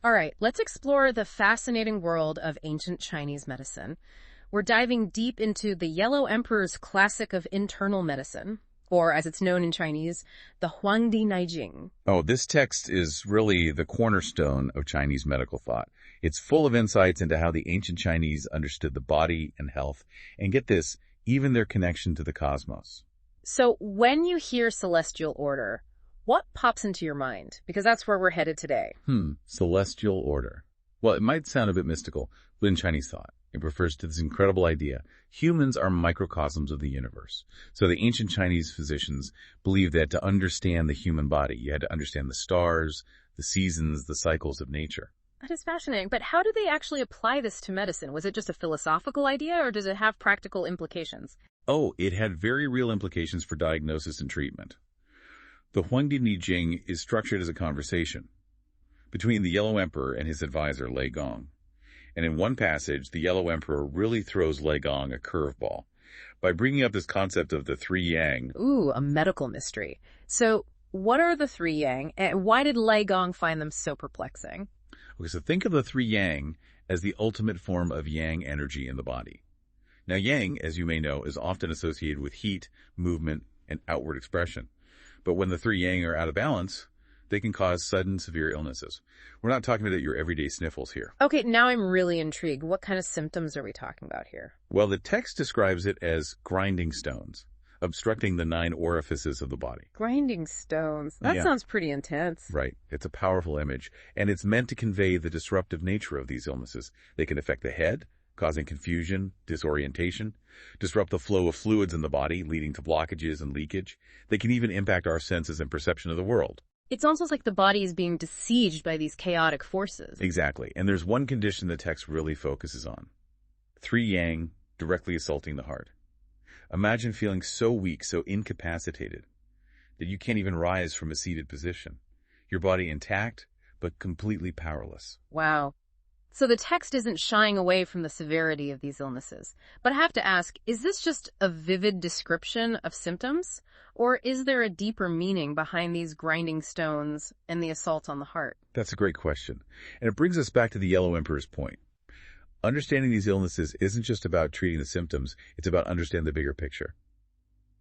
All right, let's explore the fascinating world of ancient Chinese medicine. We're diving deep into the Yellow Emperor's classic of internal medicine, or as it's known in Chinese, the Huangdi Naijing. Oh, this text is really the cornerstone of Chinese medical thought. It's full of insights into how the ancient Chinese understood the body and health, and get this, even their connection to the cosmos. So when you hear celestial order, what pops into your mind? Because that's where we're headed today. Celestial order. Well, it might sound a bit mystical, but in Chinese thought, it refers to this incredible idea. Humans are microcosms of the universe. So the ancient Chinese physicians believed that to understand the human body, you had to understand the stars, the seasons, the cycles of nature. That is fascinating. But how do they actually apply this to medicine? Was it just a philosophical idea, or does it have practical implications? Oh, it had very real implications for diagnosis and treatment. The Huangdi Nijing is structured as a conversation between the Yellow Emperor and his advisor, Lei Gong. And in one passage, the Yellow Emperor really throws Lei Gong a curveball by bringing up this concept of the three yang. Ooh, a medical mystery. So what are the three yang, and why did Lei Gong find them so perplexing? Okay, so think of the three yang as the ultimate form of yang energy in the body. Now, yang, as you may know, is often associated with heat, movement, and outward expression. But when the three yang are out of balance, they can cause sudden, severe illnesses. We're not talking about your everyday sniffles here. Okay, now I'm really intrigued. What kind of symptoms are we talking about here? Well, the text describes it as grinding stones, obstructing the 9 orifices of the body. Grinding stones. That Yeah. sounds pretty intense. Right. It's a powerful image, and it's meant to convey the disruptive nature of these illnesses. They can affect the head, causing confusion, disorientation, disrupt the flow of fluids in the body, leading to blockages and leakage. They can even impact our senses and perception of the world. It's almost like the body is being besieged by these chaotic forces. Exactly. And there's one condition the text really focuses on. Three yang directly assaulting the heart. Imagine feeling so weak, so incapacitated, that you can't even rise from a seated position. Your body intact, but completely powerless. Wow. So the text isn't shying away from the severity of these illnesses. But I have to ask, is this just a vivid description of symptoms? Or is there a deeper meaning behind these grinding stones and the assault on the heart? That's a great question. And it brings us back to the Yellow Emperor's point. Understanding these illnesses isn't just about treating the symptoms, it's about understanding the bigger picture.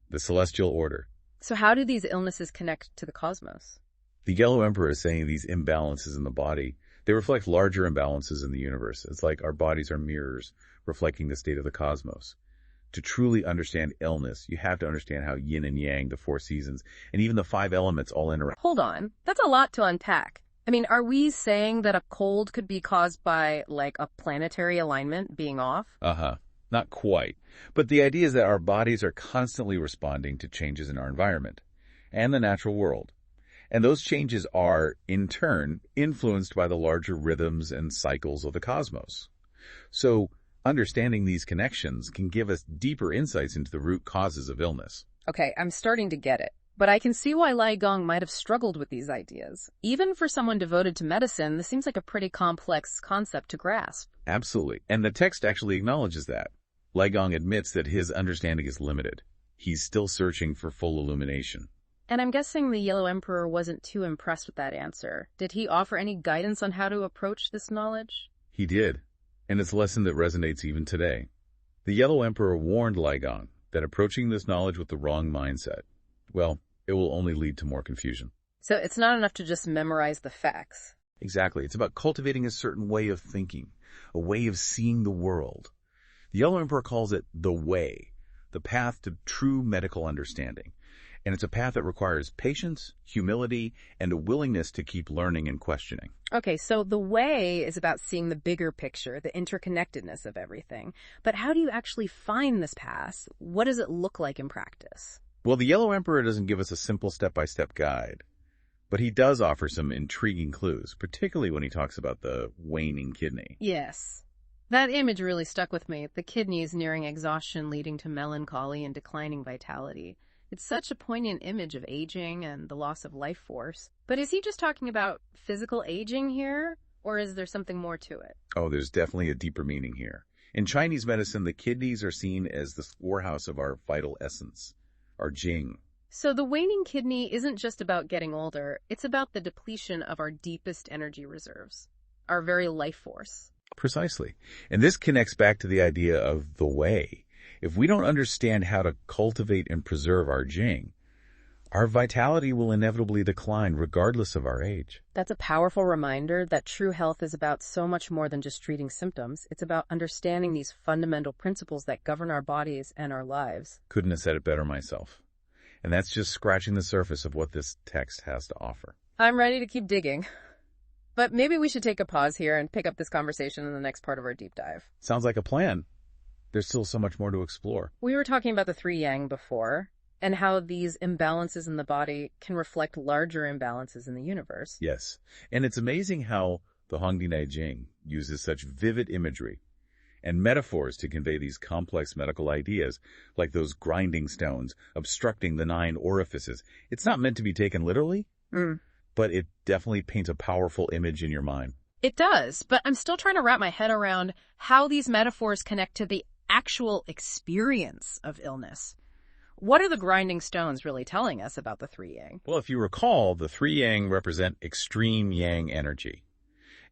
The celestial order. So how do these illnesses connect to the cosmos? The Yellow Emperor is saying these imbalances in the body, they reflect larger imbalances in the universe. It's like our bodies are mirrors reflecting the state of the cosmos. To truly understand illness, you have to understand how yin and yang, the 4 seasons, and even the 5 elements all interact. Hold on. That's a lot to unpack. I mean, are we saying that a cold could be caused by, like, a planetary alignment being off? Not quite. But the idea is that our bodies are constantly responding to changes in our environment and the natural world. And those changes are, in turn, influenced by the larger rhythms and cycles of the cosmos. So, understanding these connections can give us deeper insights into the root causes of illness. Okay, I'm starting to get it. But I can see why Lei Gong might have struggled with these ideas. Even for someone devoted to medicine, this seems like a pretty complex concept to grasp. Absolutely. And the text actually acknowledges that. Lei Gong admits that his understanding is limited. He's still searching for full illumination. And I'm guessing the Yellow Emperor wasn't too impressed with that answer. Did he offer any guidance on how to approach this knowledge? He did. And it's a lesson that resonates even today. The Yellow Emperor warned Lei Gong that approaching this knowledge with the wrong mindset, well, it will only lead to more confusion. So it's not enough to just memorize the facts. Exactly. It's about cultivating a certain way of thinking, a way of seeing the world. The Yellow Emperor calls it the way, the path to true medical understanding. And it's a path that requires patience, humility, and a willingness to keep learning and questioning. Okay, so the way is about seeing the bigger picture, the interconnectedness of everything. But how do you actually find this path? What does it look like in practice? Well, the Yellow Emperor doesn't give us a simple step-by-step guide, but he does offer some intriguing clues, particularly when he talks about the waning kidney. Yes. That image really stuck with me. The kidneys nearing exhaustion leading to melancholy and declining vitality. It's such a poignant image of aging and the loss of life force. But is he just talking about physical aging here, or is there something more to it? Oh, there's definitely a deeper meaning here. In Chinese medicine, the kidneys are seen as the storehouse of our vital essence, our jing. So the waning kidney isn't just about getting older, it's about the depletion of our deepest energy reserves. our very life force. Precisely. And this connects back to the idea of the way. If we don't understand how to cultivate and preserve our Jing, our vitality will inevitably decline regardless of our age. That's a powerful reminder that true health is about so much more than just treating symptoms. It's about understanding these fundamental principles that govern our bodies and our lives. Couldn't have said it better myself. And that's just scratching the surface of what this text has to offer. I'm ready to keep digging. But maybe we should take a pause here and pick up this conversation in the next part of our deep dive. Sounds like a plan. There's still so much more to explore. We were talking about the three yang before, and how these imbalances in the body can reflect larger imbalances in the universe. Yes, and it's amazing how the Hongdinai Jing uses such vivid imagery and metaphors to convey these complex medical ideas, like those grinding stones obstructing the 9 orifices. It's not meant to be taken literally, but it definitely paints a powerful image in your mind. It does, but I'm still trying to wrap my head around how these metaphors connect to the actual experience of illness. What are the grinding stones really telling us about the three yang? Well, if you recall, the 3 yang represent extreme yang energy.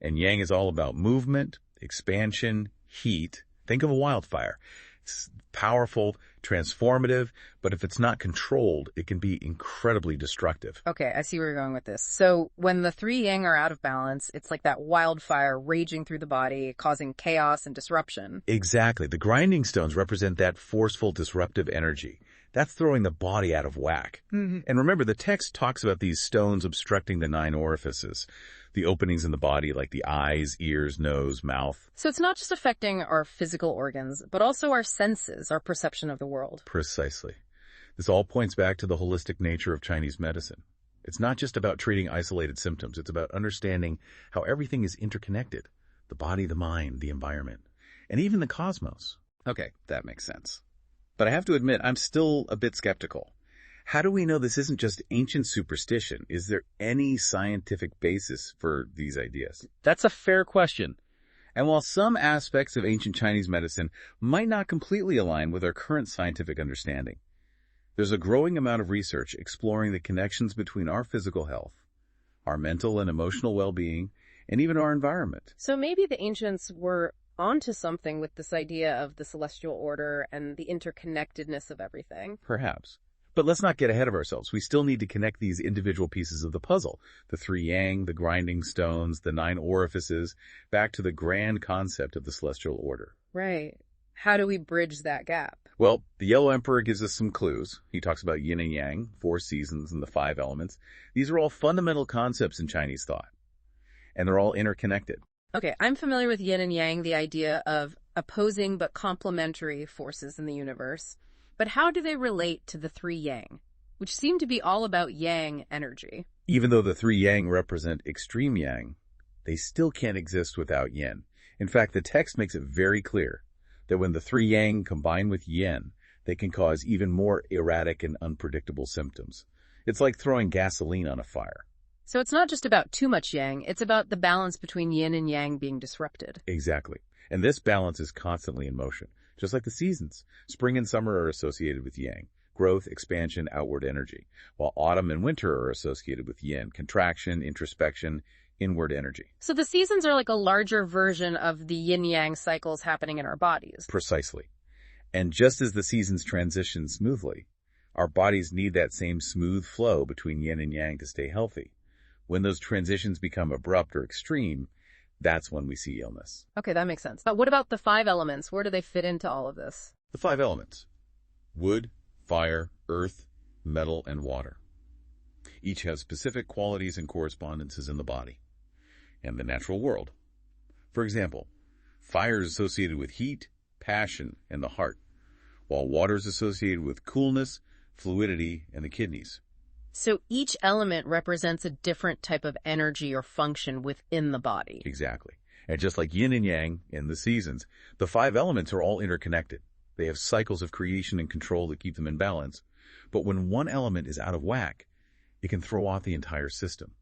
And yang is all about movement, expansion, heat. Think of a wildfire. It's powerful, transformative, but if it's not controlled, it can be incredibly destructive. Okay, I see where you're going with this. So when the three yang are out of balance, it's like that wildfire raging through the body, causing chaos and disruption. Exactly. The grinding stones represent that forceful, disruptive energy. That's throwing the body out of whack. And remember, the text talks about these stones obstructing the 9 orifices, the openings in the body like the eyes, ears, nose, mouth. So it's not just affecting our physical organs, but also our senses, our perception of the world. Precisely. This all points back to the holistic nature of Chinese medicine. It's not just about treating isolated symptoms. It's about understanding how everything is interconnected. The body, the mind, the environment, and even the cosmos. Okay, that makes sense. But I have to admit, I'm still a bit skeptical. How do we know this isn't just ancient superstition? Is there any scientific basis for these ideas? That's a fair question. And while some aspects of ancient Chinese medicine might not completely align with our current scientific understanding, there's a growing amount of research exploring the connections between our physical health, our mental and emotional well-being, and even our environment. So maybe the ancients were onto something with this idea of the celestial order and the interconnectedness of everything. Perhaps. But let's not get ahead of ourselves. We still need to connect these individual pieces of the puzzle, the 3 yang, the grinding stones, the 9 orifices, back to the grand concept of the celestial order. Right. How do we bridge that gap? Well, the Yellow Emperor gives us some clues. He talks about yin and yang, 4 seasons, and the 5 elements. These are all fundamental concepts in Chinese thought, and they're all interconnected. Okay, I'm familiar with yin and yang, the idea of opposing but complementary forces in the universe. But how do they relate to the 3 yang, which seem to be all about yang energy? Even though the 3 yang represent extreme yang, they still can't exist without yin. In fact, the text makes it very clear that when the 3 yang combine with yin, they can cause even more erratic and unpredictable symptoms. It's like throwing gasoline on a fire. So it's not just about too much yang, it's about the balance between yin and yang being disrupted. Exactly. And this balance is constantly in motion. Just like the seasons, spring and summer are associated with yang, growth, expansion, outward energy, while autumn and winter are associated with yin, contraction, introspection, inward energy. So the seasons are like a larger version of the yin-yang cycles happening in our bodies. Precisely. And just as the seasons transition smoothly, our bodies need that same smooth flow between yin and yang to stay healthy. When those transitions become abrupt or extreme, that's when we see illness. Okay, that makes sense. But what about the 5 elements? Where do they fit into all of this? The 5 elements: wood, fire, earth, metal, and water. Each have specific qualities and correspondences in the body and the natural world. For example, fire is associated with heat, passion, and the heart, while water is associated with coolness, fluidity, and the kidneys. So each element represents a different type of energy or function within the body. Exactly. And just like yin and yang in the seasons, the 5 elements are all interconnected. They have cycles of creation and control that keep them in balance. But when one element is out of whack, it can throw off the entire system,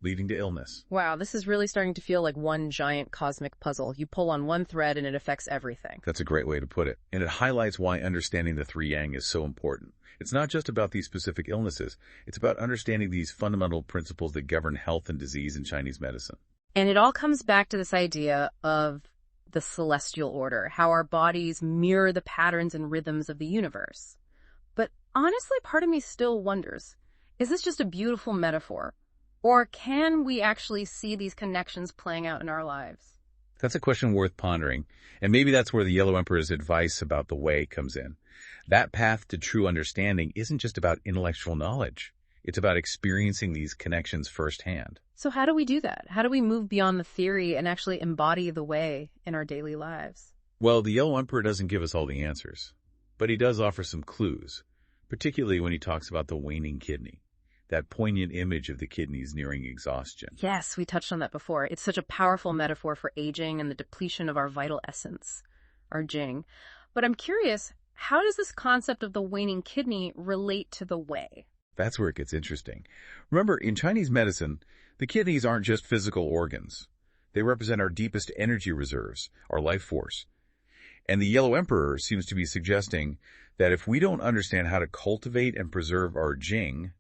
leading to illness. Wow, this is really starting to feel like one giant cosmic puzzle. You pull on one thread and it affects everything. That's a great way to put it. And it highlights why understanding the 3 yang is so important. It's not just about these specific illnesses. It's about understanding these fundamental principles that govern health and disease in Chinese medicine. And it all comes back to this idea of the celestial order, how our bodies mirror the patterns and rhythms of the universe. But honestly, part of me still wonders, is this just a beautiful metaphor? Or can we actually see these connections playing out in our lives? That's a question worth pondering, and maybe that's where the Yellow Emperor's advice about the way comes in. That path to true understanding isn't just about intellectual knowledge. It's about experiencing these connections firsthand. So how do we do that? How do we move beyond the theory and actually embody the way in our daily lives? Well, the Yellow Emperor doesn't give us all the answers, but he does offer some clues, particularly when he talks about the waning kidney, that poignant image of the kidneys nearing exhaustion. Yes, we touched on that before. It's such a powerful metaphor for aging and the depletion of our vital essence, our jing. But I'm curious, how does this concept of the waning kidney relate to the way? That's where it gets interesting. Remember, in Chinese medicine, the kidneys aren't just physical organs. They represent our deepest energy reserves, our life force. And the Yellow Emperor seems to be suggesting that if we don't understand how to cultivate and preserve our jing,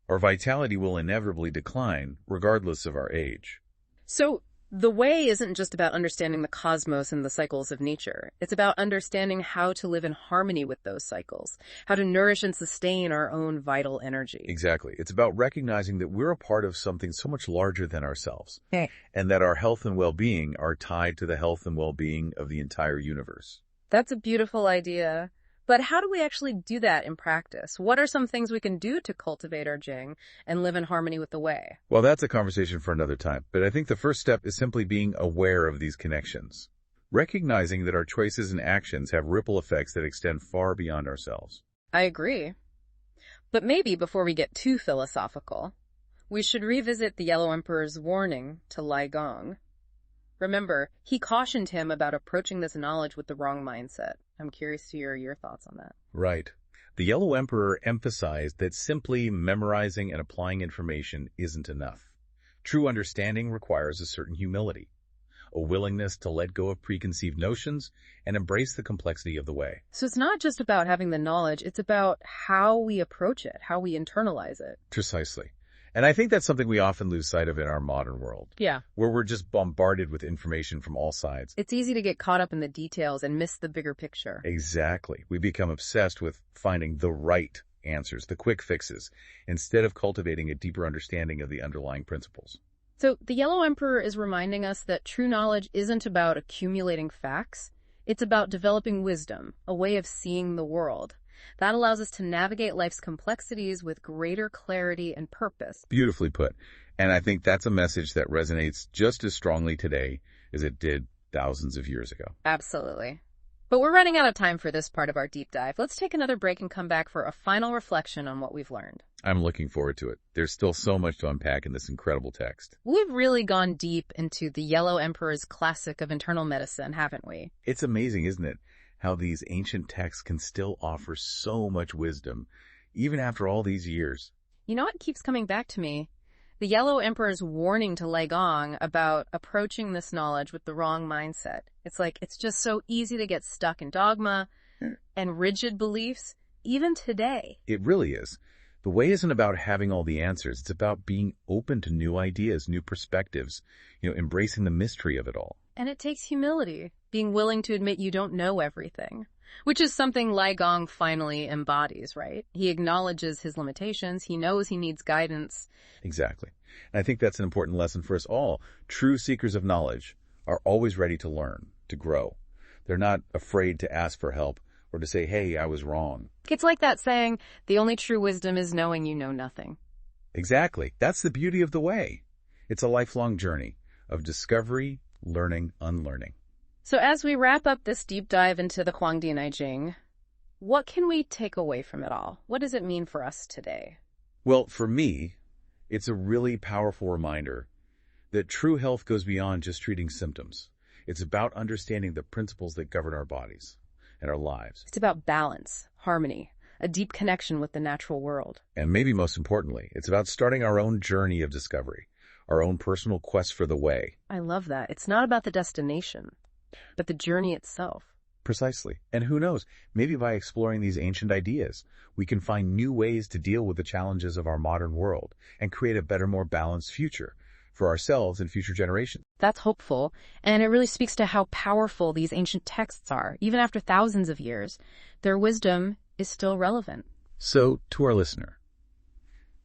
our vitality will inevitably decline, regardless of our age. So the way isn't just about understanding the cosmos and the cycles of nature. It's about understanding how to live in harmony with those cycles, how to nourish and sustain our own vital energy. Exactly. It's about recognizing that we're a part of something so much larger than ourselves, Okay. and that our health and well-being are tied to the health and well-being of the entire universe. That's a beautiful idea. But how do we actually do that in practice? What are some things we can do to cultivate our jing and live in harmony with the way? Well, that's a conversation for another time, but I think the first step is simply being aware of these connections, recognizing that our choices and actions have ripple effects that extend far beyond ourselves. I agree. But maybe before we get too philosophical, we should revisit the Yellow Emperor's warning to Lei Gong. Remember, he cautioned him about approaching this knowledge with the wrong mindset. I'm curious to hear your thoughts on that. Right. The Yellow Emperor emphasized that simply memorizing and applying information isn't enough. True understanding requires a certain humility, a willingness to let go of preconceived notions and embrace the complexity of the way. So it's not just about having the knowledge, it's about how we approach it, how we internalize it. Precisely. And I think that's something we often lose sight of in our modern world. Yeah. Where we're just bombarded with information from all sides. It's easy to get caught up in the details and miss the bigger picture. Exactly. We become obsessed with finding the right answers, the quick fixes, instead of cultivating a deeper understanding of the underlying principles. So the Yellow Emperor is reminding us that true knowledge isn't about accumulating facts. It's about developing wisdom, a way of seeing the world. That allows us to navigate life's complexities with greater clarity and purpose. Beautifully put. And I think that's a message that resonates just as strongly today as it did thousands of years ago. Absolutely. But we're running out of time for this part of our deep dive. Let's take another break and come back for a final reflection on what we've learned. I'm looking forward to it. There's still so much to unpack in this incredible text. We've really gone deep into the Yellow Emperor's classic of internal medicine, haven't we? It's amazing, isn't it, how these ancient texts can still offer so much wisdom, even after all these years. You know what keeps coming back to me? The Yellow Emperor's warning to Lei Gong about approaching this knowledge with the wrong mindset. It's like, it's just so easy to get stuck in dogma and rigid beliefs, even today. It really is. The way isn't about having all the answers. It's about being open to new ideas, new perspectives, embracing the mystery of it all. And it takes humility, being willing to admit you don't know everything, which is something Lei Gong finally embodies, right? He acknowledges his limitations. He knows he needs guidance. Exactly. And I think that's an important lesson for us all. True seekers of knowledge are always ready to learn, to grow. They're not afraid to ask for help or to say, hey, I was wrong. It's like that saying, the only true wisdom is knowing you know nothing. Exactly. That's the beauty of the way. It's a lifelong journey of discovery, learning, unlearning. So as we wrap up this deep dive into the Huangdi I Ching, what can we take away from it all? What does it mean for us today? Well, for me, it's a really powerful reminder that true health goes beyond just treating symptoms. It's about understanding the principles that govern our bodies and our lives. It's about balance, harmony, a deep connection with the natural world. And maybe most importantly, it's about starting our own journey of discovery, our own personal quest for the way. I love that. It's not about the destination, but the journey itself. Precisely. And who knows, maybe by exploring these ancient ideas, we can find new ways to deal with the challenges of our modern world and create a better, more balanced future for ourselves and future generations. That's hopeful, and it really speaks to how powerful these ancient texts are. Even after thousands of years, their wisdom is still relevant. So, to our listener,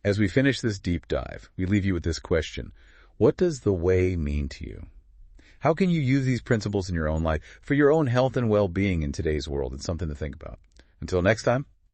as we finish this deep dive, we leave you with this question. What does the way mean to you? How can you use these principles in your own life for your own health and well-being in today's world? It's something to think about. Until next time,